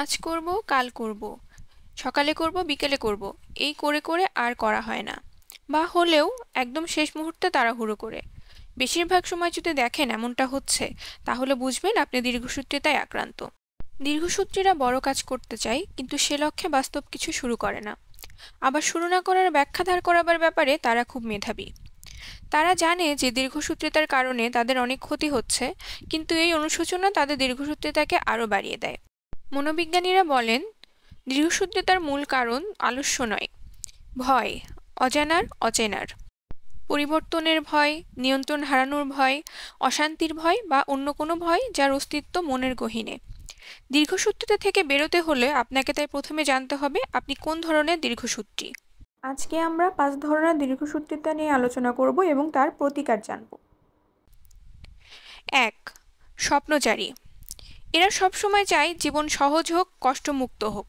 আজ করব, কাল করব, সকালে করব, বিকেলে করব, এই করে করে আর করা হয় না। বা হলেও একদম শেষ মুহূর্তে তাড়াহুড়ো করে। বেশিরভাগ সময় যদি দেখেন এমনটা হচ্ছে, তাহলে বুঝবেন আপনি দীর্ঘসূত্রিতায় আক্রান্ত। দীর্ঘসূত্রীরা বড় কাজ করতে চায়, কিন্তু সে লক্ষ্যে বাস্তব কিছু শুরু করে না। আবার শুরু না করার ব্যাখ্যা দাঁড় করাবার ব্যাপারে তারা খুব মেধাবী। তারা জানে যে দীর্ঘসূত্রিতার কারণে তাদের অনেক ক্ষতি হচ্ছে, কিন্তু এই অনুশোচনা তাদের দীর্ঘসূত্রিতাকে আরও বাড়িয়ে দেয়। মনোবিজ্ঞানীরা বলেন, দীর্ঘসূত্রিতার মূল কারণ আলস্য নয়, ভয়, অচেনার, পরিবর্তনের ভয়, নিয়ন্ত্রণ হারানোর ভয়, অশান্তির ভয় বা অন্য কোনো ভয় যার অস্তিত্ব মনের গহীনে। দীর্ঘসূত্রিতা থেকে বেরোতে হলে আপনাকে তাই প্রথমে জানতে হবে আপনি কোন ধরনের দীর্ঘসূত্রী। আজকে আমরা 5 ধরনের দীর্ঘসূত্রিতা নিয়ে আলোচনা করব এবং তার প্রতিকার জানব। 1. স্বপ্নচারী। এরা সবসময় চায় জীবন সহজ হোক, কষ্টমুক্ত হোক।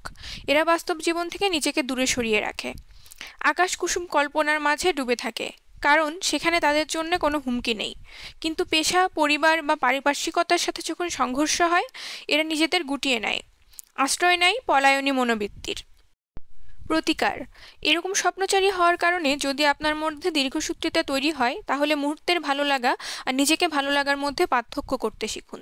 এরা বাস্তব জীবন থেকে নিজেকে দূরে সরিয়ে রাখে। আকাশ কুসুম কল্পনার মাঝে ডুবে থাকে, কারণ সেখানে তাদের জন্য কোনো হুমকি নেই। কিন্তু পেশা, পরিবার বা পারিপার্শ্বিকতার সাথে যখন সংঘর্ষ হয়, এরা নিজেদের গুটিয়ে নেয়, আশ্রয় নেয় পলায়নী মনোবৃত্তির। প্রতিকার। এরকম স্বপ্নচারী হওয়ার কারণে যদি আপনার মধ্যে দীর্ঘসূত্রিতা তৈরি হয়, তাহলে মুহূর্তের ভালো লাগা আর নিজেকে ভালো লাগার মধ্যে পার্থক্য করতে শিখুন।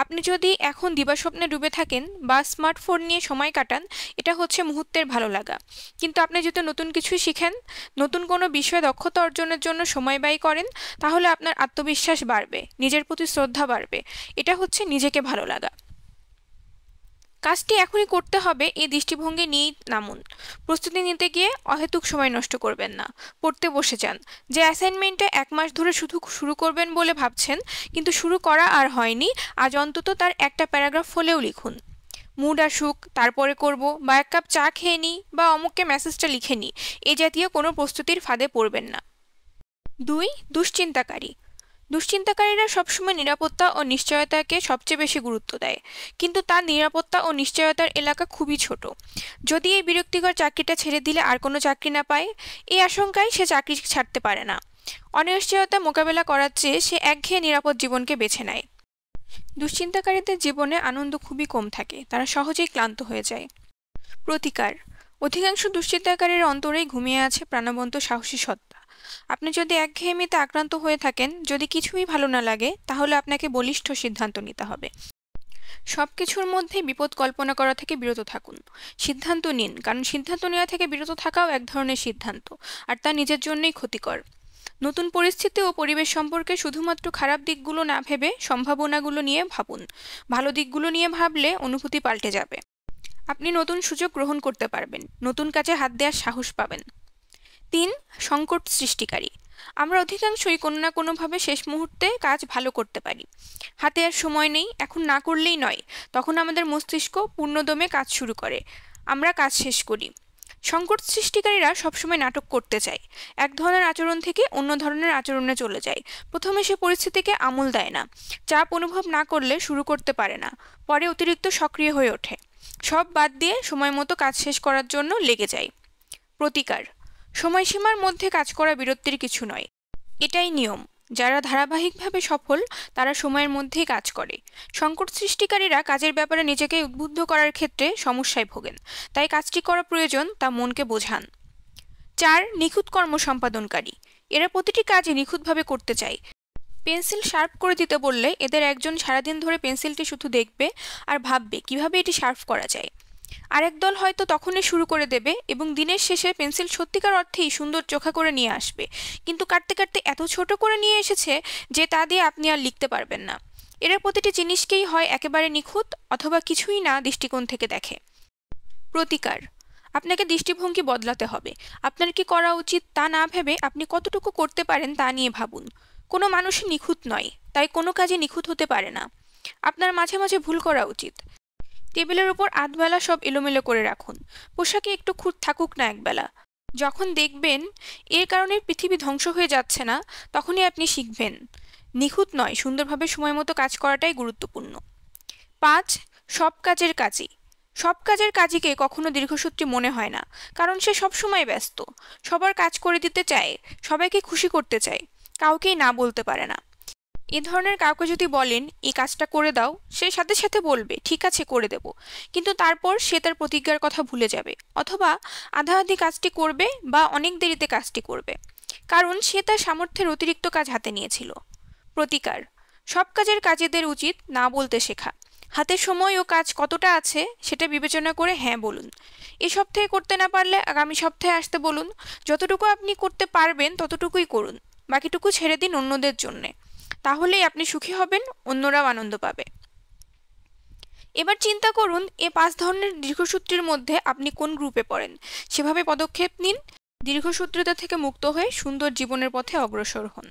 আপনি যদি এখন দিবাস্বপ্নে ডুবে থাকেন বা স্মার্টফোন নিয়ে সময় কাটান, এটা হচ্ছে মুহূর্তের ভালো লাগা। কিন্তু আপনি যদি নতুন কিছু শিখেন, নতুন কোনো বিষয়ে দক্ষতা অর্জনের জন্য সময় ব্যয় করেন, তাহলে আপনার আত্মবিশ্বাস বাড়বে, নিজের প্রতি শ্রদ্ধা বাড়বে। এটা হচ্ছে নিজেকে ভালো লাগা। কাজটি এখনই করতে হবে, এই দৃষ্টিভঙ্গি নিয়েই নামুন। প্রস্তুতি নিতে গিয়ে অহেতুক সময় নষ্ট করবেন না, পড়তে বসে যান। যে অ্যাসাইনমেন্টটা 1 মাস ধরে শুরু করবেন বলে ভাবছেন, কিন্তু শুরু করা আর হয়নি, আজ অন্তত তার একটা প্যারাগ্রাফ হলেও লিখুন। মুড আসুক, তারপরে করব, বা 1 কাপ চা খেয়ে নিই, বা অমুককে মেসেজটা লিখে নিই, এই জাতীয় কোনো প্রস্তুতির ফাঁদে পড়বেন না। 2. দুশ্চিন্তাকারী। দুশ্চিন্তাকারীরা সবসময় নিরাপত্তা ও নিশ্চয়তাকে সবচেয়ে বেশি গুরুত্ব দেয়, কিন্তু তার নিরাপত্তা ও নিশ্চয়তার এলাকা খুবই ছোট। যদি এই বিরক্তিকর চাকরিটা ছেড়ে দিলে আর কোনো চাকরি না পায়, এই আশঙ্কায় সে চাকরি ছাড়তে পারে না। অনিশ্চয়তা মোকাবেলা করার চেয়ে সে একঘেয়ে নিরাপদ জীবনকে বেছে নেয়। দুশ্চিন্তাকারীদের জীবনে আনন্দ খুবই কম থাকে, তারা সহজেই ক্লান্ত হয়ে যায়। প্রতিকার। অধিকাংশ দুশ্চিন্তাকারীর অন্তরেই ঘুমিয়ে আছে প্রাণবন্ত সাহসী সত্তা। আপনি যদি একঘেয়েমিতে আক্রান্ত হয়ে থাকেন, যদি কিছুই ভালো না লাগে, তাহলে আপনাকে বলিষ্ঠ সিদ্ধান্ত নিতে হবে। সবকিছুর মধ্যে বিপদ কল্পনা করা থেকে বিরত থাকুন। সিদ্ধান্ত নিন, কারণ সিদ্ধান্ত নেওয়া থেকে বিরত থাকাও এক ধরনের সিদ্ধান্ত, আর তা নিজের জন্যই ক্ষতিকর। নতুন পরিস্থিতি ও পরিবেশ সম্পর্কে শুধুমাত্র খারাপ দিকগুলো না ভেবে সম্ভাবনাগুলো নিয়ে ভাবুন। ভালো দিকগুলো নিয়ে ভাবলে অনুভূতি পাল্টে যাবে। আপনি নতুন সুযোগ গ্রহণ করতে পারবেন, নতুন কাজে হাত দেওয়ার সাহস পাবেন। 3. সংকট সৃষ্টিকারী। আমরা অধিকাংশই কোনো না কোনোভাবে শেষ মুহূর্তে কাজ ভালো করতে পারি। হাতে আর সময় নেই, এখন না করলেই নয়, তখন আমাদের মস্তিষ্ক পূর্ণদমে কাজ শুরু করে, আমরা কাজ শেষ করি। সংকট সৃষ্টিকারীরা সবসময় নাটক করতে চায়, এক ধরনের আচরণ থেকে অন্য ধরনের আচরণে চলে যায়। প্রথমে সে পরিস্থিতিকে আমল দেয় না, চাপ অনুভব না করলে শুরু করতে পারে না, পরে অতিরিক্ত সক্রিয় হয়ে ওঠে। সব বাদ দিয়ে সময় মতো কাজ শেষ করার জন্য লেগে যায়। প্রতিকার। সময়সীমার মধ্যে কাজ করা বিরক্তির কিছু নয়, এটাই নিয়ম। যারা ধারাবাহিকভাবে সফল, তারা সময়ের মধ্যেই কাজ করে। সংকট সৃষ্টিকারীরা কাজের ব্যাপারে নিজেকে উদ্বুদ্ধ করার ক্ষেত্রে সমস্যায় ভোগেন, তাই কাজটি করা প্রয়োজন তা মনকে বোঝান। 4. নিখুঁত কর্ম সম্পাদনকারী। এরা প্রতিটি কাজই নিখুঁতভাবে করতে চায়। পেন্সিল শার্প করে দিতে বললে এদের একজন সারাদিন ধরে পেন্সিলটি শুধু দেখবে আর ভাববে কিভাবে এটি শার্প করা যায়। আরেক দল হয়তো তখনই শুরু করে দেবে এবং দিনের শেষে পেন্সিল সত্যিকার অর্থেই সুন্দর চোখা করে নিয়ে আসবে, কিন্তু কাটতে কাটতে এত ছোট করে নিয়ে এসেছে যে তা দিয়ে আপনি আর লিখতে পারবেন না। এরা প্রতিটি জিনিসকেই হয় একেবারে নিখুঁত অথবা কিছুই না দৃষ্টিকোণ থেকে দেখে। প্রতিকার। আপনাকে দৃষ্টিভঙ্গি বদলাতে হবে। আপনার কি করা উচিত তা না ভেবে আপনি কতটুকু করতে পারেন তা নিয়ে ভাবুন। কোনো মানুষই নিখুঁত নয়, তাই কোনো কাজে নিখুঁত হতে পারে না। আপনার মাঝে মাঝে ভুল করা উচিত। টেবিলের উপর আধবেলা সব এলোমেলো করে রাখুন, পোশাকে একটু খুঁত থাকুক না একবেলা। যখন দেখবেন এর কারণে পৃথিবী ধ্বংস হয়ে যাচ্ছে না, তখনই আপনি শিখবেন নিখুঁত নয়, সুন্দরভাবে সময় মতো কাজ করাটাই গুরুত্বপূর্ণ। 5. সব কাজের কাজীকে কখনো দীর্ঘসূত্রী মনে হয় না, কারণ সে সবসময় ব্যস্ত, সবার কাজ করে দিতে চায়, সবাইকে খুশি করতে চায়, কাউকেই না বলতে পারে না। এ ধরনের কাউকে যদি বলেন এই কাজটা করে দাও, সে সাথে সাথে বলবে ঠিক আছে করে দেব, কিন্তু তারপর সে তার প্রতিজ্ঞার কথা ভুলে যাবে, অথবা আধা আধি কাজটি করবে বা অনেক দেরিতে কাজটি করবে, কারণ সে তার সামর্থ্যের অতিরিক্ত কাজ হাতে নিয়েছিল। প্রতিকার: সব কাজের কাজেদের উচিত না বলতে শেখা। হাতে সময় ও কাজ কতটা আছে সেটা বিবেচনা করে হ্যাঁ বলুন। এ সপ্তাহে করতে না পারলে আগামী সপ্তাহে আসতে বলুন। যতটুকু আপনি করতে পারবেন ততটুকুই করুন, বাকিটুকু ছেড়ে দিন অন্যদের জন্যে। তাহলেই আপনি সুখী হবেন, অন্যরাও আনন্দ পাবে। এবার চিন্তা করুন এ 5 ধরনের দীর্ঘসূত্রের মধ্যে আপনি কোন গ্রুপে পড়েন, সেভাবে পদক্ষেপ নিন। দীর্ঘসূত্রতা থেকে মুক্ত হয়ে সুন্দর জীবনের পথে অগ্রসর হন।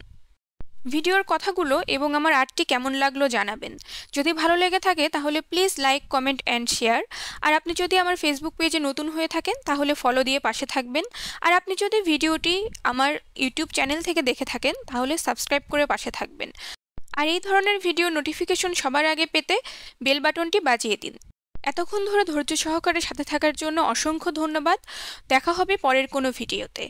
ভিডিওর কথাগুলো এবং আমার আর্টটি কেমন লাগলো জানাবেন। যদি ভালো লেগে থাকে তাহলে please like, comment and share. আর আপনি যদি আমার ফেসবুক পেজে নতুন হয়ে থাকেন তাহলে ফলো দিয়ে পাশে থাকবেন। আর আপনি যদি ভিডিওটি আমার ইউটিউব চ্যানেল থেকে দেখে থাকেন তাহলে সাবস্ক্রাইব করে পাশে থাকবেন। আর এই ধরনের ভিডিও নোটিফিকেশন সবার আগে পেতে বেল বাটনটি বাজিয়ে দিন। এতক্ষণ ধরে ধৈর্য সহকারে সাথে থাকার জন্য অসংখ্য ধন্যবাদ। দেখা হবে পরের কোনো ভিডিওতে।